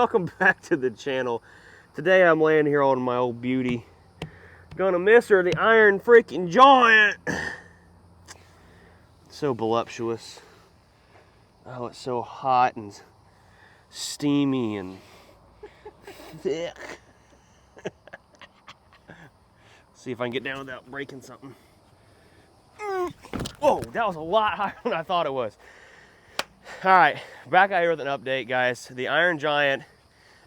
Welcome back to the channel. Today I'm laying here on my old beauty. Gonna miss her, the Iron freaking Giant. So voluptuous. Oh, it's so hot and steamy and thick. See if I can get down without breaking something. Whoa, that was a lot higher than I thought it was. All right, back out here with an update, guys. The Iron Giant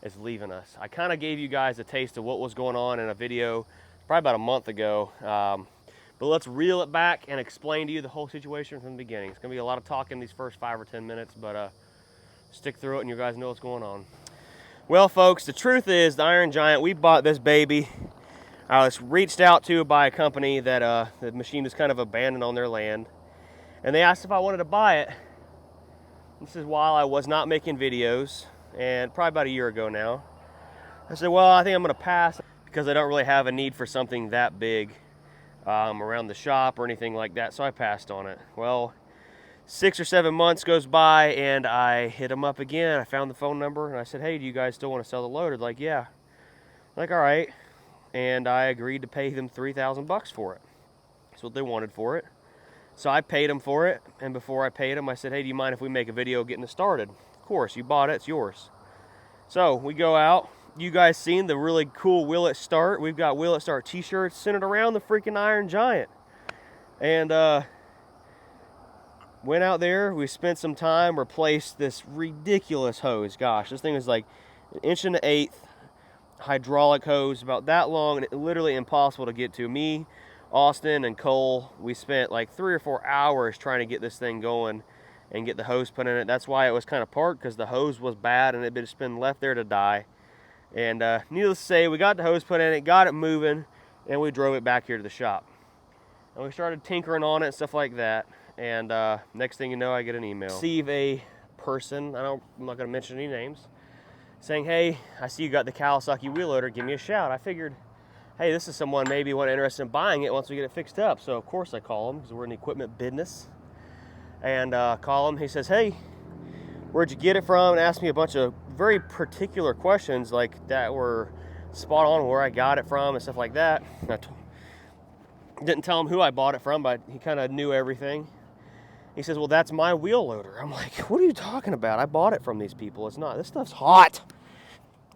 is leaving us. I kind of gave you guys a taste of what was going on in a video probably about a month ago. But let's reel it back and explain to you the whole situation from the beginning. It's gonna be a lot of talking these first 5 or 10 minutes, but stick through it and you guys know what's going on. Well, folks, the truth is the Iron Giant, we bought this baby. I was reached out to by a company that the machine was kind of abandoned on their land. And they asked if I wanted to buy it. This is while I was not making videos, and probably about a year ago now. I said, well, I think I'm gonna pass because I don't really have a need for something that big around the shop or anything like that, so I passed on it. Well, 6 or 7 months goes by and I hit them up again. I found the phone number and I said, hey, do you guys still want to sell the loader? They're like, yeah. I'm like, all right. And I agreed to pay them $3,000 for it. That's what they wanted for it. So I paid them for it, and before I paid them, I said, hey, do you mind if we make a video getting it started? Of course, you bought it, it's yours. So we go out. You guys seen the really cool Will It Start? We've got Will It Start t-shirts centered around the freaking Iron Giant. And went out there, we spent some time, replaced this ridiculous hose. Gosh, this thing is like 1 1/8" hydraulic hose, about that long, and literally impossible to get to. Me, Austin, and Cole, we spent like 3 or 4 hours trying to get this thing going and get the hose put in it. That's why it was kind of parked, because the hose was bad and it had just been left there to die. And needless to say, we got the hose put in it, got it moving, and we drove it back here to the shop. And we started tinkering on it and stuff like that. And next thing you know, I get an email. Receive a person, I'm not going to mention any names, saying, hey, I see you got the Kawasaki wheel loader, give me a shout. I figured, hey, this is someone maybe interested in buying it once we get it fixed up. So of course I call him, because we're in the equipment business. And call him, he says, hey, where'd you get it from? And asked me a bunch of very particular questions like that were spot on where I got it from and stuff like that. I didn't tell him who I bought it from, but he kind of knew everything. He says, well, that's my wheel loader. I'm like, what are you talking about? I bought it from these people. It's not. This stuff's hot.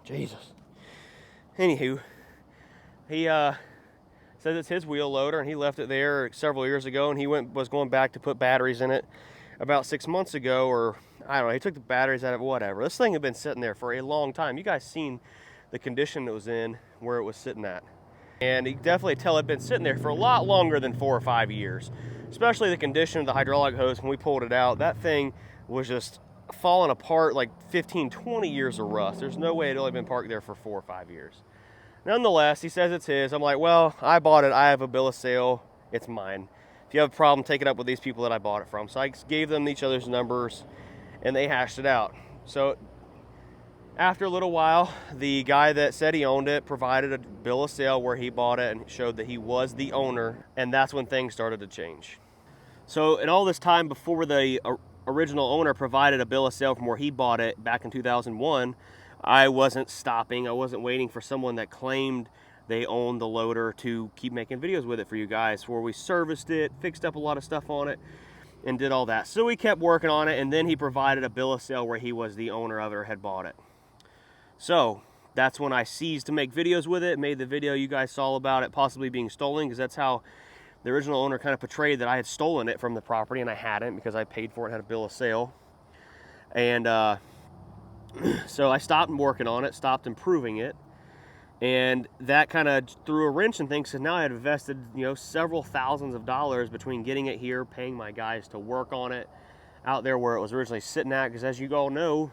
Jesus. Anywho, he says it's his wheel loader, and he left it there several years ago, and he was going back to put batteries in it about 6 months ago, or I don't know, he took the batteries out of it, whatever. This thing had been sitting there for a long time. You guys seen the condition it was in, where it was sitting at. And you can definitely tell it had been sitting there for a lot longer than 4 or 5 years. Especially the condition of the hydraulic hose when we pulled it out. That thing was just falling apart like 15, 20 years of rust. There's no way it had only been parked there for 4 or 5 years. Nonetheless, he says it's his. I'm like, well, I bought it. I have a bill of sale. It's mine. If you have a problem, take it up with these people that I bought it from. So I gave them each other's numbers, and they hashed it out. So after a little while, the guy that said he owned it provided a bill of sale where he bought it and showed that he was the owner, and that's when things started to change. So in all this time before the original owner provided a bill of sale from where he bought it back in 2001, I wasn't stopping. I wasn't waiting for someone that claimed they owned the loader to keep making videos with it for you guys, where we serviced it, fixed up a lot of stuff on it, and did all that. So we kept working on it, and then he provided a bill of sale where he was the owner of it or had bought it. So that's when I ceased to make videos with it, made the video you guys saw about it possibly being stolen, because that's how the original owner kind of portrayed that I had stolen it from the property, and I hadn't, because I paid for it, had a bill of sale. And so I stopped working on it, stopped improving it, and that kind of threw a wrench in things, because now I had invested, several thousands of dollars between getting it here, paying my guys to work on it out there where it was originally sitting at, because as you all know,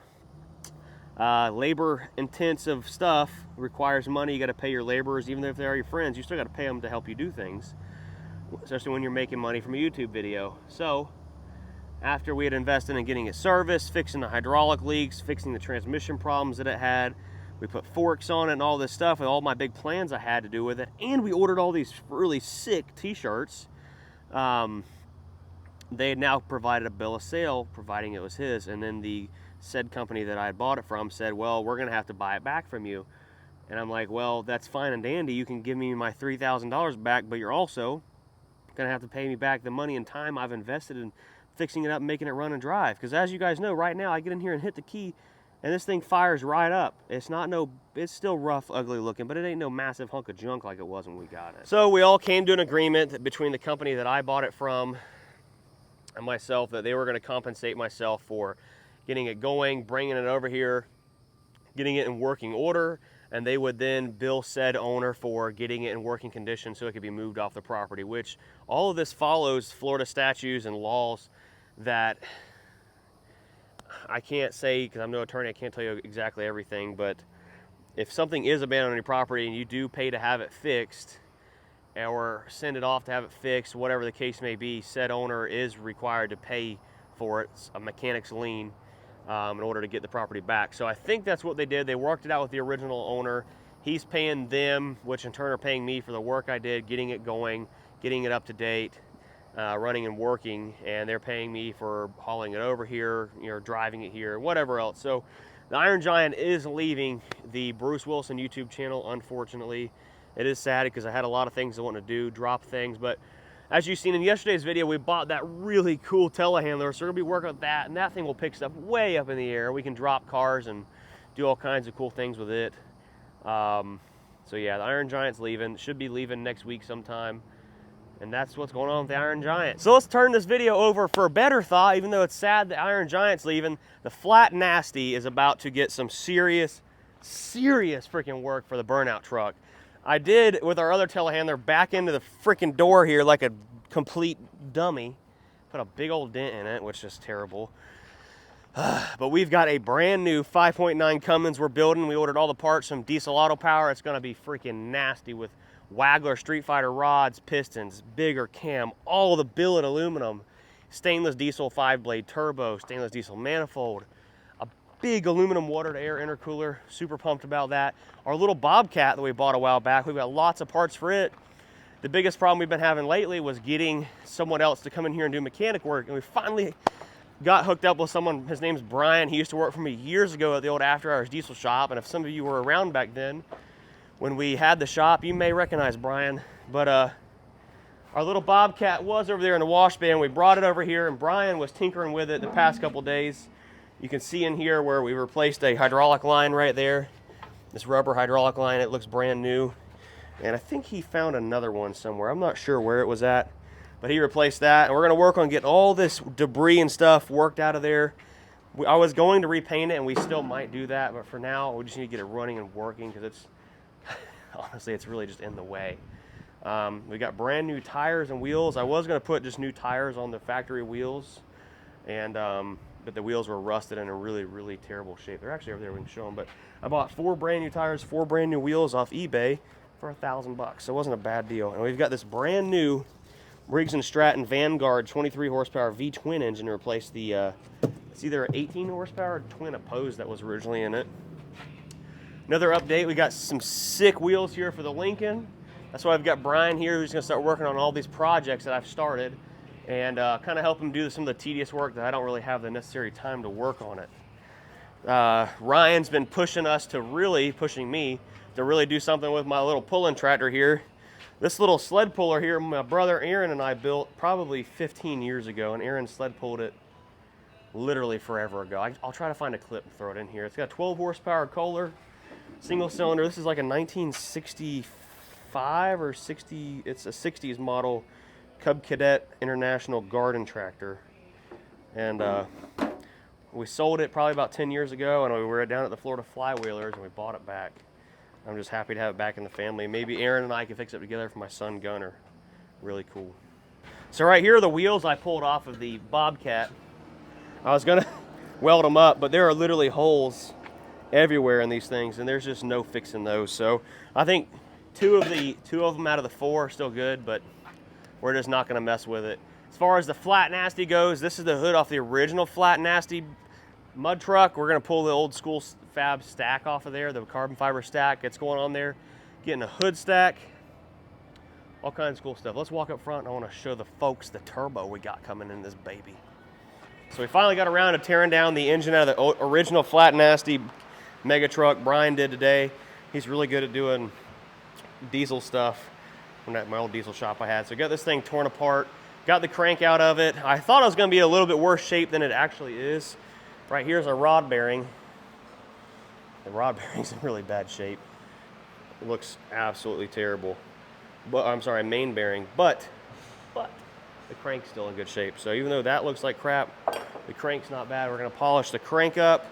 labor intensive stuff requires money. You got to pay your laborers, even if they are your friends, you still got to pay them to help you do things, especially when you're making money from a YouTube video. So after we had invested in getting it serviced, fixing the hydraulic leaks, fixing the transmission problems that it had, we put forks on it and all this stuff with all my big plans I had to do with it, and we ordered all these really sick t-shirts. They had now provided a bill of sale providing it was his, and then the said company that I had bought it from said, well, we're gonna have to buy it back from you. And I'm like, well, that's fine and dandy, you can give me my $3,000 back, but you're also gonna have to pay me back the money and time I've invested in fixing it up and making it run and drive. Because as you guys know, right now I get in here and hit the key and this thing fires right up. It's still rough, ugly looking, but it ain't no massive hunk of junk like it was when we got it. So we all came to an agreement between the company that I bought it from and myself that they were gonna compensate myself for getting it going, bringing it over here, getting it in working order, and they would then bill said owner for getting it in working condition so it could be moved off the property, which all of this follows Florida statutes and laws that I can't say, because I'm no attorney, I can't tell you exactly everything, but if something is abandoned on your property and you do pay to have it fixed or send it off to have it fixed, whatever the case may be, said owner is required to pay for it, a mechanic's lien, in order to get the property back. So I think that's what they did. They worked it out with the original owner. He's paying them, which in turn are paying me for the work I did, getting it going, getting it up to date, running and working, and they're paying me for hauling it over here, driving it here, whatever else. So the Iron Giant is leaving the Bruce Wilson YouTube channel, unfortunately. It is sad because I had a lot of things I want to do, drop things, but as you've seen in yesterday's video, we bought that really cool telehandler, so we're gonna be working with that, and that thing will pick stuff way up in the air. We can drop cars and do all kinds of cool things with it. So yeah, the Iron Giant's leaving. Should be leaving next week sometime. And that's what's going on with the Iron Giant. So let's turn this video over for a better thought. Even though it's sad the Iron Giant's leaving, the Flat Nasty is about to get some serious freaking work for the burnout truck. I did, with our other telehandler, back into the freaking door here like a complete dummy. Put a big old dent in it, which is terrible. But we've got a brand new 5.9 Cummins we're building. We ordered all the parts from Diesel Auto Power. It's gonna be freaking nasty with Waggler Street Fighter rods, pistons, bigger cam, all the billet aluminum, stainless diesel 5-blade turbo, stainless diesel manifold, a big aluminum water-to-air intercooler. Super pumped about that. Our little Bobcat that we bought a while back, we've got lots of parts for it. The biggest problem we've been having lately was getting someone else to come in here and do mechanic work, and we finally got hooked up with someone. His name's Brian. He used to work for me years ago at the old After Hours Diesel shop, and if some of you were around back then, when we had the shop, you may recognize Brian. But our little Bobcat was over there in the wash bay, and we brought it over here, and Brian was tinkering with it the past couple days. You can see in here where we replaced a hydraulic line right there. This rubber hydraulic line, it looks brand new. And I think he found another one somewhere. I'm not sure where it was at, but he replaced that. And we're gonna work on getting all this debris and stuff worked out of there. I was going to repaint it, and we still might do that, but for now, we just need to get it running and working because it's, honestly, it's really just in the way. We got brand new tires and wheels. I was gonna put just new tires on the factory wheels, and but the wheels were rusted and in really terrible shape. They're actually over there, we can show them. But I bought 4 brand new tires, 4 brand new wheels off eBay for $1,000, so it wasn't a bad deal. And we've got this brand new Briggs & Stratton Vanguard 23 horsepower V-twin engine to replace the, it's either 18 horsepower twin opposed that was originally in it. Another update, we got some sick wheels here for the Lincoln. That's why I've got Brian here who's gonna start working on all these projects that I've started and kind of help him do some of the tedious work that I don't really have the necessary time to work on it. Ryan's been pushing me to really do something with my little pulling tractor here. This little sled puller here, my brother Aaron and I built probably 15 years ago, and Aaron sled pulled it literally forever ago. I'll try to find a clip and throw it in here. It's got a 12 horsepower Kohler, single cylinder. This is like a 1965 or 60, it's a 60s model Cub Cadet International garden tractor. And we sold it probably about 10 years ago, and we were down at the Florida Flywheelers and we bought it back. I'm just happy to have it back in the family. Maybe Aaron and I can fix it together for my son Gunner. Really cool. So right here are the wheels I pulled off of the Bobcat. I was gonna weld them up, but there are literally holes everywhere in these things, and there's just no fixing those. So I think two of them out of the 4 are still good, but we're just not gonna mess with it. As far as the Flat Nasty goes, this is the hood off the original Flat Nasty mud truck. We're gonna pull the old school fab stack off of there, the carbon fiber stack that's going on there, getting a hood stack, all kinds of cool stuff. Let's walk up front. I wanna show the folks the turbo we got coming in this baby. So we finally got around to tearing down the engine out of the original flat nasty mega truck Brian did today. He's really good at doing diesel stuff from my old diesel shop I had. So I got this thing torn apart, got the crank out of it. I thought it was going to be a little bit worse shape than it actually is. Right here's a rod bearing. The rod bearing's in really bad shape. It looks absolutely terrible. But I'm sorry, main bearing. But the crank's still in good shape. So even though that looks like crap, the crank's not bad. We're going to polish the crank up.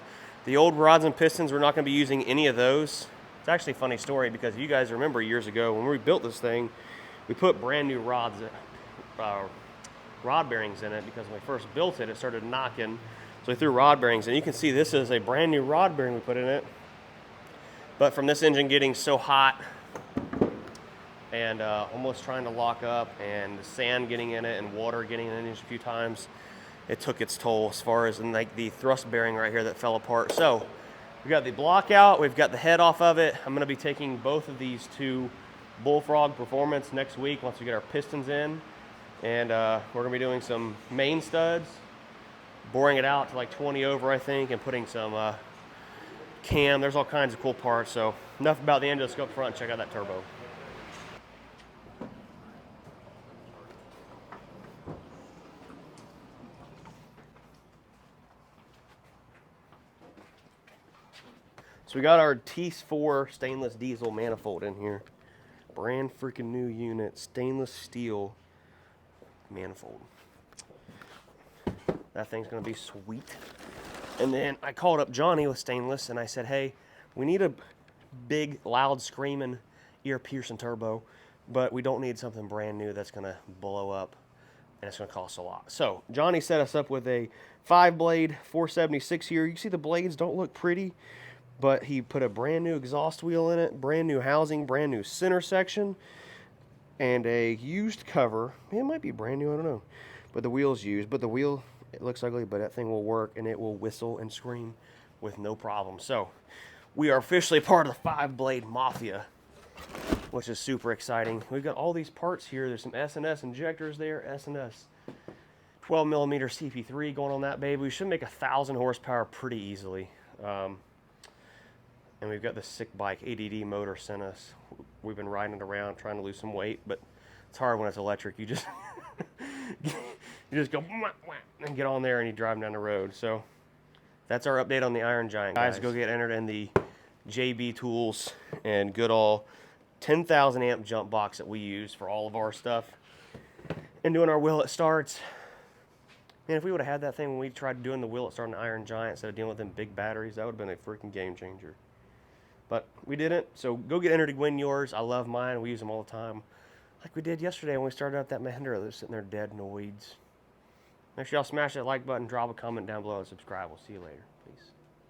The old rods and pistons, we're not going to be using any of those. It's actually a funny story because you guys remember years ago when we built this thing, we put brand new rod bearings in it because when we first built it, it started knocking. So we threw rod bearings in. You can see this is a brand new rod bearing we put in it. But from this engine getting so hot and almost trying to lock up and the sand getting in it and water getting in it a few times, it took its toll as far as in like the thrust bearing right here that fell apart. So we got the block out, we've got the head off of it. I'm gonna be taking both of these to Bullfrog Performance next week once we get our pistons in. And we're gonna be doing some main studs, boring it out to like 20 over, I think, and putting some cam. There's all kinds of cool parts. So enough about the engine. Let's go up front and check out that turbo. So we got our T4 stainless diesel manifold in here. Brand freaking new unit, stainless steel manifold. That thing's gonna be sweet. And then I called up Johnny with stainless and I said, hey, we need a big, loud, screaming, ear-piercing turbo, but we don't need something brand new that's gonna blow up and it's gonna cost a lot. So Johnny set us up with a 5-blade 476 here. You can see the blades don't look pretty, but he put a brand new exhaust wheel in it, brand new housing, brand new center section, and a used cover. It might be brand new, I don't know. But the wheel's used, but the wheel, it looks ugly, but that thing will work and it will whistle and scream with no problem. So we are officially part of the 5-blade mafia, which is super exciting. We've got all these parts here. There's some S&S injectors there, S&S 12 millimeter CP3 going on that baby. We should make 1,000 horsepower pretty easily. And we've got this sick bike, ADD motor sent us. We've been riding it around trying to lose some weight, but it's hard when it's electric. You just you just go and get on there and you drive down the road. So that's our update on the Iron Giant, guys. Go get entered in the JB Tools and Goodall 10,000 amp jump box that we use for all of our stuff. And doing our will it starts. Man, if we would have had that thing when we tried doing the will it start on the Iron Giant instead of dealing with them big batteries, that would have been a freaking game changer. But we didn't, so go get entered to win yours. I love mine. We use them all the time. Like we did yesterday when we started up that Mahindra that was sitting there dead in the weeds. Make sure y'all smash that like button, drop a comment down below, and subscribe. We'll see you later.